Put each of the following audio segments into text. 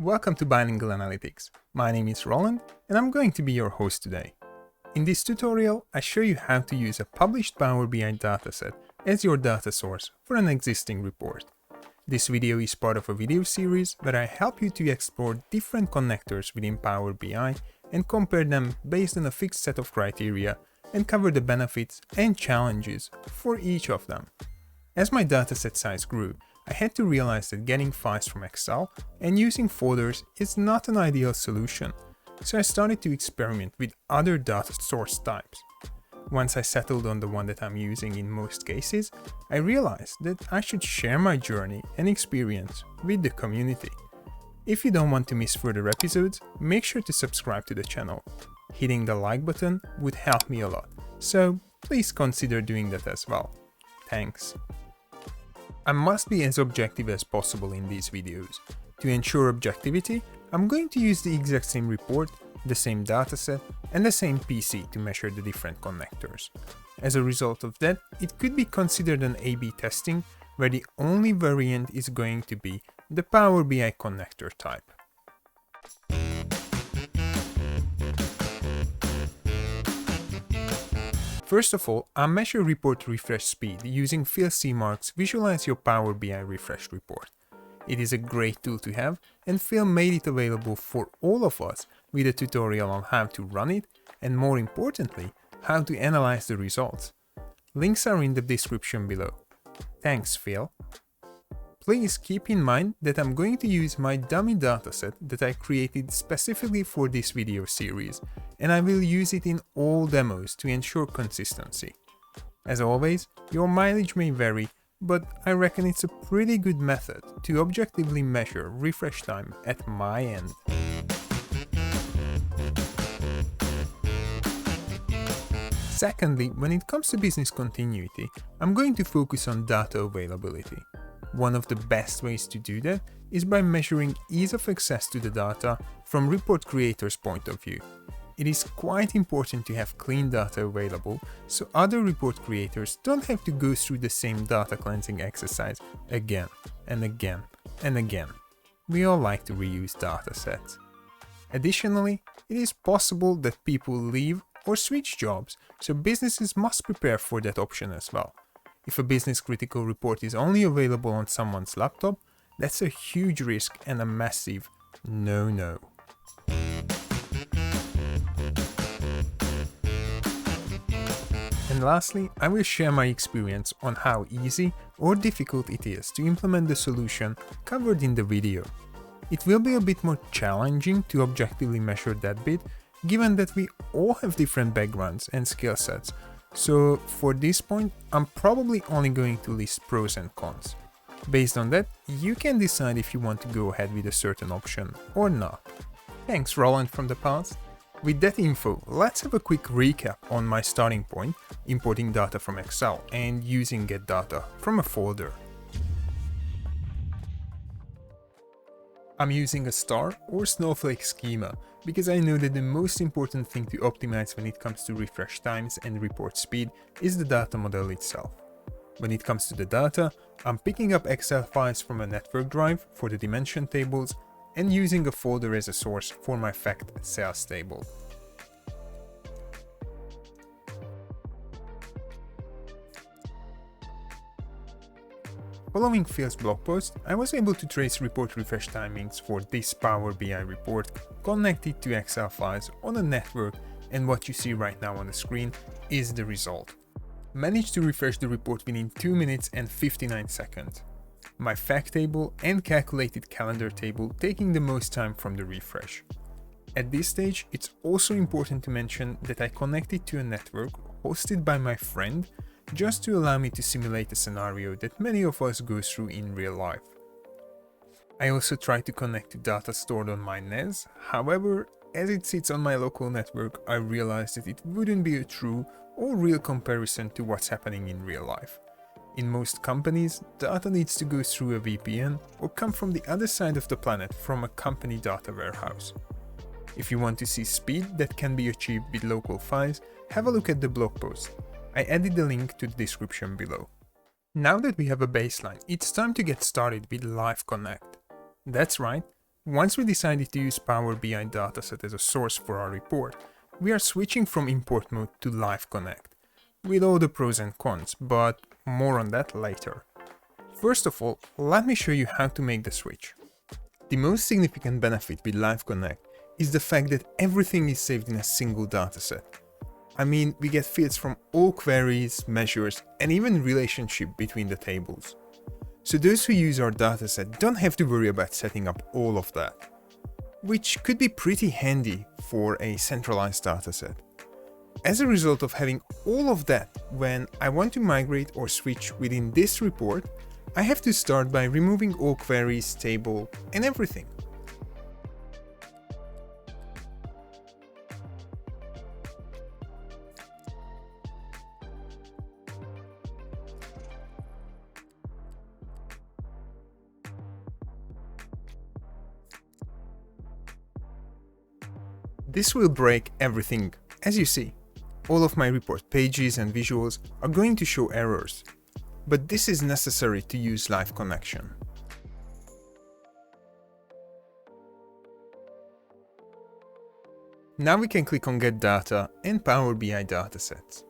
Welcome to Bilingual Analytics. My name is Roland and I'm going to be your host today. In this tutorial, I show you how to use a published Power BI dataset as your data source for an existing report. This video is part of a video series where I help you to explore different connectors within Power BI and compare them based on a fixed set of criteria and cover the benefits and challenges for each of them. As my dataset size grew, I had to realize that getting files from Excel and using folders is not an ideal solution, so I started to experiment with other data source types. Once I settled on the one that I'm using in most cases, I realized that I should share my journey and experience with the community. If you don't want to miss further episodes, make sure to subscribe to the channel. Hitting the like button would help me a lot, so please consider doing that as well. Thanks. I must be as objective as possible in these videos. To ensure objectivity, I'm going to use the exact same report, the same dataset, and the same PC to measure the different connectors. As a result of that, it could be considered an A/B testing, where the only variant is going to be the Power BI connector type. First of all, I'll measure report refresh speed using Fill C Marks Visualize Your Power BI Refreshed Report. It is a great tool to have, and Phil made it available for all of us with a tutorial on how to run it and, more importantly, how to analyze the results. Links are in the description below. Thanks, Phil. Please keep in mind that I'm going to use my dummy dataset that I created specifically for this video series, and I will use it in all demos to ensure consistency. As always, your mileage may vary, but I reckon it's a pretty good method to objectively measure refresh time at my end. Secondly, when it comes to business continuity, I'm going to focus on data availability. One of the best ways to do that is by measuring ease of access to the data from report creators' point of view. It is quite important to have clean data available so other report creators don't have to go through the same data cleansing exercise again and again and again. We all like to reuse data sets. Additionally, it is possible that people leave or switch jobs, so businesses must prepare for that option as well. If a business-critical report is only available on someone's laptop, that's a huge risk and a massive no-no. And lastly, I will share my experience on how easy or difficult it is to implement the solution covered in the video. It will be a bit more challenging to objectively measure that bit, given that we all have different backgrounds and skill sets. So for this point, I'm probably only going to list pros and cons. Based on that, you can decide if you want to go ahead with a certain option or not. Thanks, Roland from the past. With that info, let's have a quick recap on my starting point, importing data from Excel and using get data from a folder. I'm using a star or snowflake schema because I know that the most important thing to optimize when it comes to refresh times and report speed is the data model itself. When it comes to the data, I'm picking up Excel files from a network drive for the dimension tables and using a folder as a source for my fact sales table. Following Phil's blog post, I was able to trace report refresh timings for this Power BI report connected to Excel files on a network, and what you see right now on the screen is the result. Managed to refresh the report within 2 minutes and 59 seconds. My fact table and calculated calendar table taking the most time from the refresh. At this stage, it's also important to mention that I connected to a network hosted by my friend just to allow me to simulate a scenario that many of us go through in real life. I also tried to connect to data stored on my NAS, however, as it sits on my local network, I realized that it wouldn't be a true or real comparison to what's happening in real life. In most companies, data needs to go through a VPN or come from the other side of the planet from a company data warehouse. If you want to see speed that can be achieved with local files, have a look at the blog post. I added the link to the description below. Now that we have a baseline, it's time to get started with LiveConnect. That's right, Once we decided to use Power BI Dataset as a source for our report, we are switching from import mode to LiveConnect, with all the pros and cons, but more on that later. First of all, let me show you how to make the switch. The most significant benefit with LiveConnect is the fact that everything is saved in a single dataset. I mean, we get fields from all queries, measures, and even relationship between the tables. So those who use our dataset don't have to worry about setting up all of that, which could be pretty handy for a centralized dataset. As a result of having all of that, when I want to migrate or switch within this report, I have to start by removing all queries, table, and everything. This will break everything. As you see, all of my report pages and visuals are going to show errors, but this is necessary to use LiveConnection. Now we can click on Get Data and Power BI Datasets.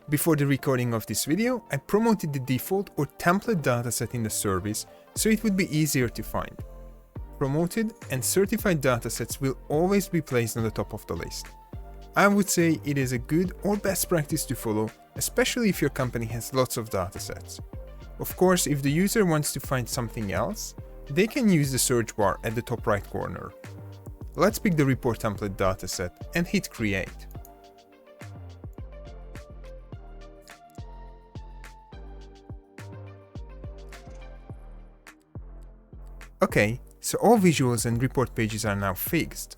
Before the recording of this video, I promoted the default or template dataset in the service so it would be easier to find. Promoted and certified datasets will always be placed on the top of the list. I would say it is a good or best practice to follow, especially if your company has lots of datasets. Of course, if the user wants to find something else, they can use the search bar at the top right corner. Let's pick the report template dataset and hit Create. Okay, so all visuals and report pages are now fixed.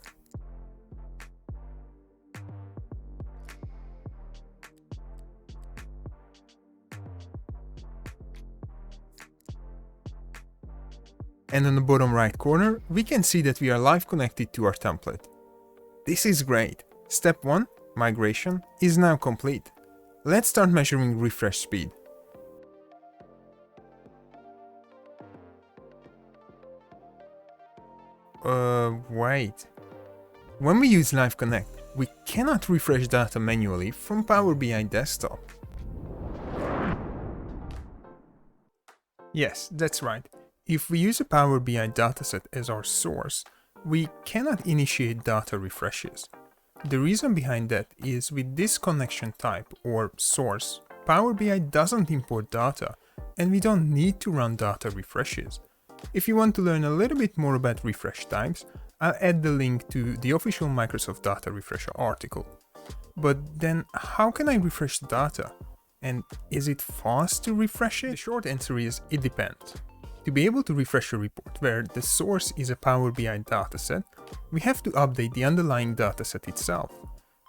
And on the bottom right corner, we can see that we are live connected to our template. This is great. Step 1, migration, is now complete. Let's start measuring refresh speed. Wait. When we use LiveConnect, we cannot refresh data manually from Power BI Desktop. Yes, that's right. If we use a Power BI dataset as our source, we cannot initiate data refreshes. The reason behind that is with this connection type or source, Power BI doesn't import data and we don't need to run data refreshes. If you want to learn a little bit more about refresh types, I'll add the link to the official Microsoft Data Refresher article. But then how can I refresh the data? And is it fast to refresh it? The short answer is it depends. To be able to refresh a report where the source is a Power BI dataset, we have to update the underlying dataset itself,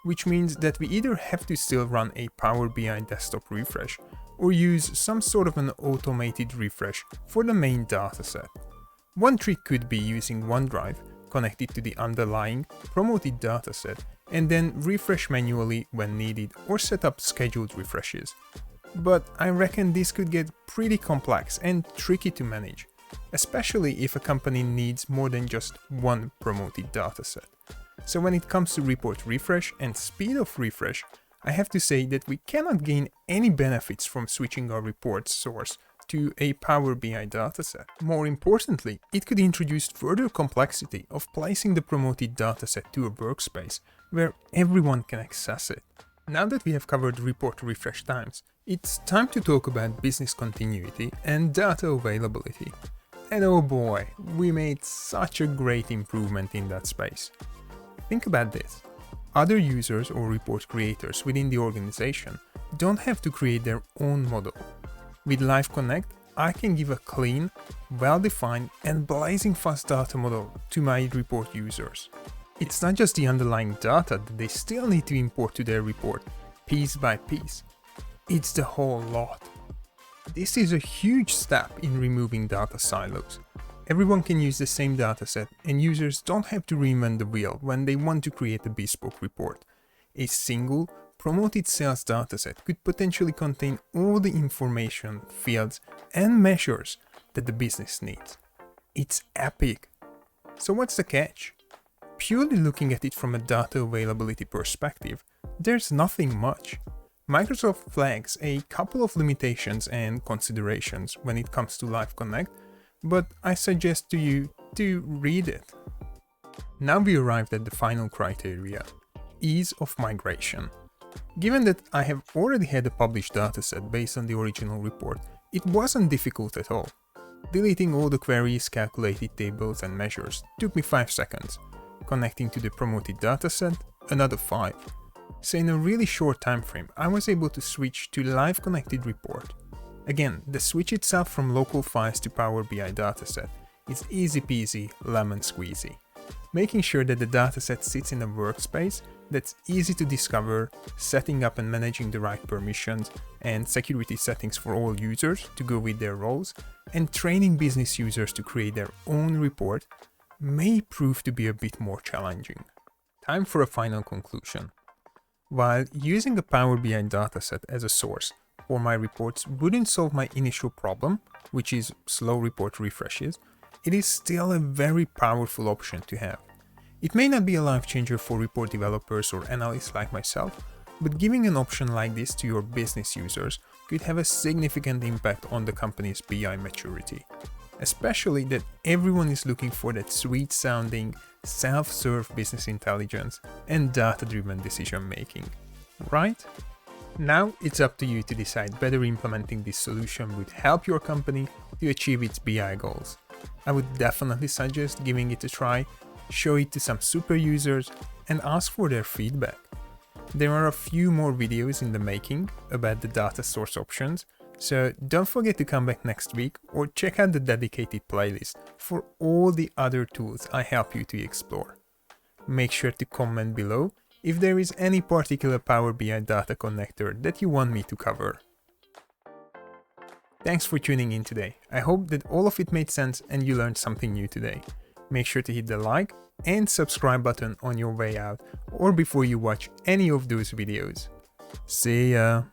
which means that we either have to still run a Power BI desktop refresh or use some sort of an automated refresh for the main dataset. One trick could be using OneDrive connected to the underlying promoted dataset and then refresh manually when needed or set up scheduled refreshes. But I reckon this could get pretty complex and tricky to manage, especially if a company needs more than just one promoted dataset. So when it comes to report refresh and speed of refresh, I have to say that we cannot gain any benefits from switching our report source to a Power BI dataset. More importantly, it could introduce further complexity of placing the promoted dataset to a workspace where everyone can access it. Now that we have covered report refresh times, it's time to talk about business continuity and data availability. And oh boy, we made such a great improvement in that space. Think about this. Other users or report creators within the organization don't have to create their own model. With LiveConnect, I can give a clean, well-defined and blazing fast data model to my report users. It's not just the underlying data that they still need to import to their report, piece by piece. It's the whole lot. This is a huge step in removing data silos. Everyone can use the same dataset and users don't have to reinvent the wheel when they want to create a bespoke report. A single, promoted sales dataset could potentially contain all the information, fields, and measures that the business needs. It's epic. So what's the catch? Purely looking at it from a data availability perspective, there's nothing much. Microsoft flags a couple of limitations and considerations when it comes to LiveConnect, but I suggest to you to read it. Now we arrived at the final criteria, ease of migration. Given that I have already had a published dataset based on the original report, it wasn't difficult at all. Deleting all the queries, calculated tables and measures took me 5 seconds. Connecting to the promoted dataset, another 5. So in a really short time frame, I was able to switch to live connected report. Again, the switch itself from local files to Power BI dataset is easy peasy lemon squeezy. Making sure that the dataset sits in a workspace that's easy to discover, setting up and managing the right permissions and security settings for all users to go with their roles, and training business users to create their own report may prove to be a bit more challenging. Time for a final conclusion. While using a Power BI dataset as a source for my reports wouldn't solve my initial problem, which is slow report refreshes, it is still a very powerful option to have. It may not be a life changer for report developers or analysts like myself, but giving an option like this to your business users could have a significant impact on the company's BI maturity. Especially that everyone is looking for that sweet-sounding, self-serve business intelligence and data-driven decision-making, right? Now it's up to you to decide whether implementing this solution would help your company to achieve its BI goals. I would definitely suggest giving it a try, show it to some super users, and ask for their feedback. There are a few more videos in the making about the data source options, so don't forget to come back next week or check out the dedicated playlist for all the other tools I help you to explore. Make sure to comment below if there is any particular Power BI data connector that you want me to cover. Thanks for tuning in today. I hope that all of it made sense and you learned something new today. Make sure to hit the like and subscribe button on your way out or before you watch any of those videos. See ya!